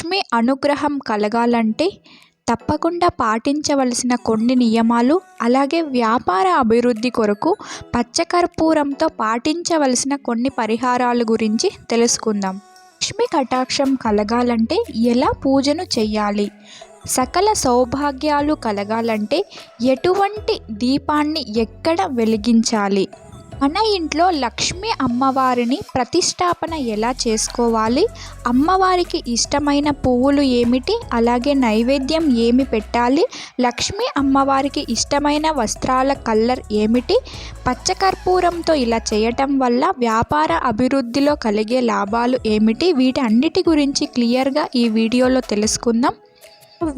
లక్ష్మి అనుగ్రహం కలగాలంటే తప్పకుండా పాటించవలసిన కొన్ని నియమాలు, అలాగే వ్యాపార అభివృద్ధి కొరకు పచ్చకర్పూరంతో పాటించవలసిన కొన్ని పరిహారాల గురించి తెలుసుకుందాం. లక్ష్మి కటాక్షం కలగాలంటే ఎలా పూజను చెయ్యాలి? సకల సౌభాగ్యాలు కలగాలంటే ఎటువంటి దీపాన్ని ఎక్కడ వెలిగించాలి? మన ఇంట్లో లక్ష్మీ అమ్మవారిని ప్రతిష్టాపన ఎలా చేసుకోవాలి? అమ్మవారికి ఇష్టమైన పువ్వులు ఏమిటి? అలాగే నైవేద్యం ఏమి పెట్టాలి? లక్ష్మీ అమ్మవారికి ఇష్టమైన వస్త్రాల కలర్ ఏమిటి? పచ్చకర్పూరంతో ఇలా చేయటం వల్ల వ్యాపార అభివృద్ధిలో కలిగే లాభాలు ఏమిటి? వీటి అన్నిటి గురించి క్లియర్గా ఈ వీడియోలో తెలుసుకుందాం.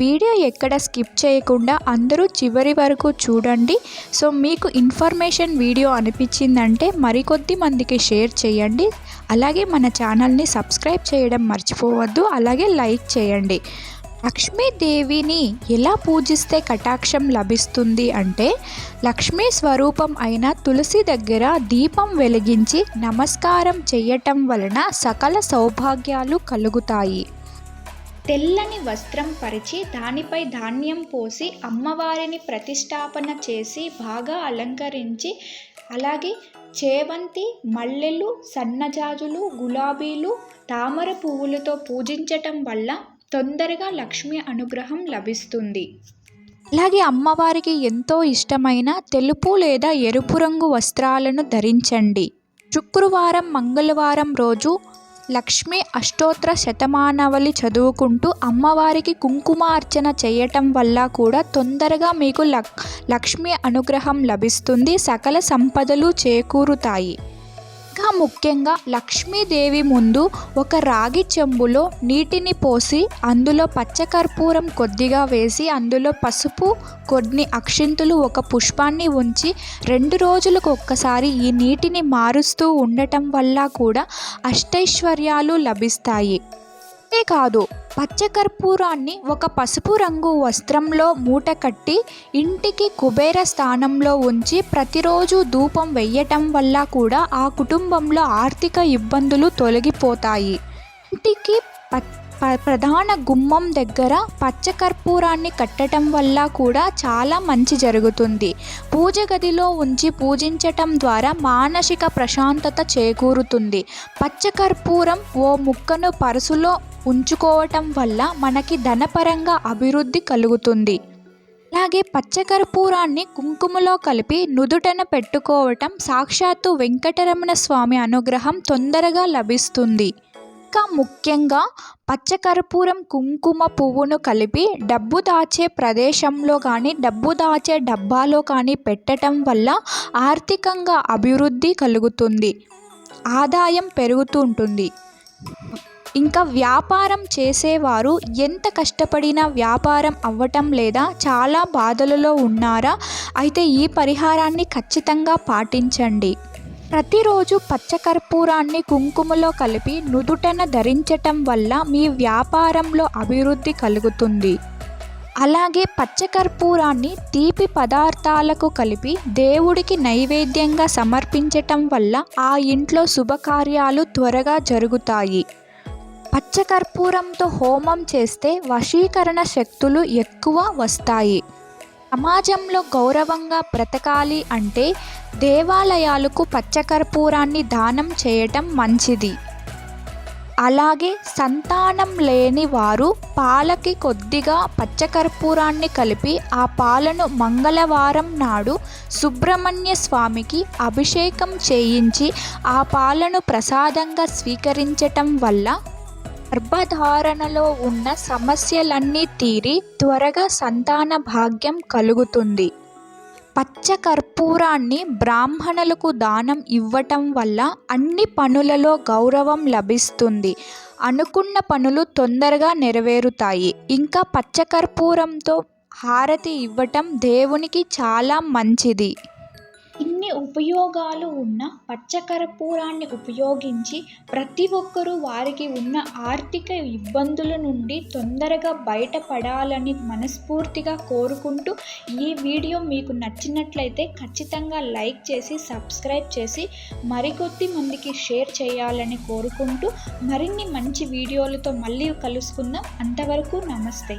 వీడియో ఎక్కడ స్కిప్ చేయకుండా అందరూ చివరి వరకు చూడండి. సో మీకు ఇన్ఫర్మేషన్ వీడియో అనిపించిందంటే మరికొద్ది మందికి షేర్ చేయండి. అలాగే మన ఛానల్ని సబ్స్క్రైబ్ చేయడం మర్చిపోవద్దు. అలాగే లైక్ చేయండి. లక్ష్మీదేవిని ఎలా పూజిస్తే కటాక్షం లభిస్తుంది అంటే, లక్ష్మీ స్వరూపం అయిన తులసి దగ్గర దీపం వెలిగించి నమస్కారం చేయటం వలన సకల సౌభాగ్యాలు కలుగుతాయి. తెల్లని వస్త్రం పరిచి దానిపై ధాన్యం పోసి అమ్మవారిని ప్రతిష్టాపన చేసి బాగా అలంకరించి, అలాగే చేవంతి, మల్లెలు, సన్నజాజులు, గులాబీలు, తామర పువ్వులతో పూజించటం వల్ల తొందరగా లక్ష్మీ అనుగ్రహం లభిస్తుంది. అలాగే అమ్మవారికి ఎంతో ఇష్టమైన తెలుపు లేదా ఎరుపు రంగు వస్త్రాలను ధరించండి. శుక్రవారం, మంగళవారం రోజు లక్ష్మీ అష్టోత్తర శతమానవళి చదువుకుంటూ అమ్మవారికి కుంకుమార్చన చేయటం వల్ల కూడా తొందరగా మీకు లక్ష్మీ అనుగ్రహం లభిస్తుంది. సకల సంపదలు చేకూరుతాయి. ఇంకా ముఖ్యంగా లక్ష్మీదేవి ముందు ఒక రాగి చెంబులో నీటిని పోసి అందులో పచ్చకర్పూరం కొద్దిగా వేసి అందులో పసుపు, కొన్ని అక్షింతలు, ఒక పుష్పాన్ని ఉంచి 2 రోజులకు ఒక్కసారి ఈ నీటిని మారుస్తూ ఉండటం వల్ల కూడా అష్టైశ్వర్యాలు లభిస్తాయి. అంతేకాదు, పచ్చకర్పూరాన్ని ఒక పసుపు రంగు వస్త్రంలో మూట కట్టి ఇంటికి కుబేర స్థానంలో ఉంచి ప్రతిరోజు ధూపం వెయ్యటం వల్ల కూడా ఆ కుటుంబంలో ఆర్థిక ఇబ్బందులు తొలగిపోతాయి. ఇంటికి ప్రధాన గుమ్మం దగ్గర పచ్చకర్పూరాన్ని కట్టడం వల్ల కూడా చాలా మంచి జరుగుతుంది. పూజ గదిలో ఉంచి పూజించటం ద్వారా మానసిక ప్రశాంతత చేకూరుతుంది. పచ్చకర్పూరం ఓ ముక్కను పర్సులో ఉంచుకోవటం వల్ల మనకి ధనపరంగా అభివృద్ధి కలుగుతుంది. అలాగే పచ్చకర్పూరాన్ని కుంకుమలో కలిపి నుదుటన పెట్టుకోవటం సాక్షాత్తు వెంకటరమణ స్వామి అనుగ్రహం తొందరగా లభిస్తుంది. ఇంకా ముఖ్యంగా పచ్చకర్పూరం, కుంకుమ పువ్వును కలిపి డబ్బు దాచే ప్రదేశంలో కానీ, డబ్బు దాచే డబ్బాలో కానీ పెట్టడం వల్ల ఆర్థికంగా అభివృద్ధి కలుగుతుంది. ఆదాయం పెరుగుతూ ఉంటుంది. ఇంకా వ్యాపారం చేసేవారు ఎంత కష్టపడినా వ్యాపారం అవ్వటం లేదా, చాలా బాధలలో ఉన్నారా? అయితే ఈ పరిహారాన్ని ఖచ్చితంగా పాటించండి. ప్రతిరోజు పచ్చకర్పూరాన్ని కుంకుమలో కలిపి నుదుటన ధరించటం వల్ల మీ వ్యాపారంలో అభివృద్ధి కలుగుతుంది. అలాగే పచ్చకర్పూరాన్ని తీపి పదార్థాలకు కలిపి దేవుడికి నైవేద్యంగా సమర్పించటం వల్ల ఆ ఇంట్లో శుభకార్యాలు త్వరగా జరుగుతాయి. పచ్చకర్పూరంతో హోమం చేస్తే వశీకరణ శక్తులు ఎక్కువ వస్తాయి. సమాజంలో గౌరవంగా బ్రతకాలి అంటే దేవాలయాలకు పచ్చకర్పూరాన్ని దానం చేయటం మంచిది. అలాగే సంతానం లేని వారు పాలకి కొద్దిగా పచ్చకర్పూరాన్ని కలిపి ఆ పాలను మంగళవారం నాడు సుబ్రహ్మణ్య స్వామికి అభిషేకం చేయించి ఆ పాలను ప్రసాదంగా స్వీకరించటం వల్ల గర్భధారణలో ఉన్న సమస్యలన్నీ తీరి త్వరగా సంతాన భాగ్యం కలుగుతుంది. పచ్చకర్పూరాన్ని బ్రాహ్మణులకు దానం ఇవ్వటం వల్ల అన్ని పనులలో గౌరవం లభిస్తుంది. అనుకున్న పనులు తొందరగా నెరవేరుతాయి. ఇంకా పచ్చకర్పూరంతో హారతి ఇవ్వటం దేవునికి చాలా మంచిది. ఇన్ని ఇన్ని ఉపయోగాలు ఉన్న పచ్చకర్పూరాన్ని ఉపయోగించి ప్రతి ఒక్కరూ వారికి ఉన్న ఆర్థిక ఇబ్బందుల నుండి తొందరగా బయటపడాలని మనస్ఫూర్తిగా కోరుకుంటూ, ఈ వీడియో మీకు నచ్చినట్లయితే ఖచ్చితంగా లైక్ చేసి సబ్స్క్రైబ్ చేసి మరికొద్ది మందికి షేర్ చేయాలని కోరుకుంటూ, మరిన్ని మంచి వీడియోలతో మళ్ళీ కలుసుకుందాం. అంతవరకు నమస్తే.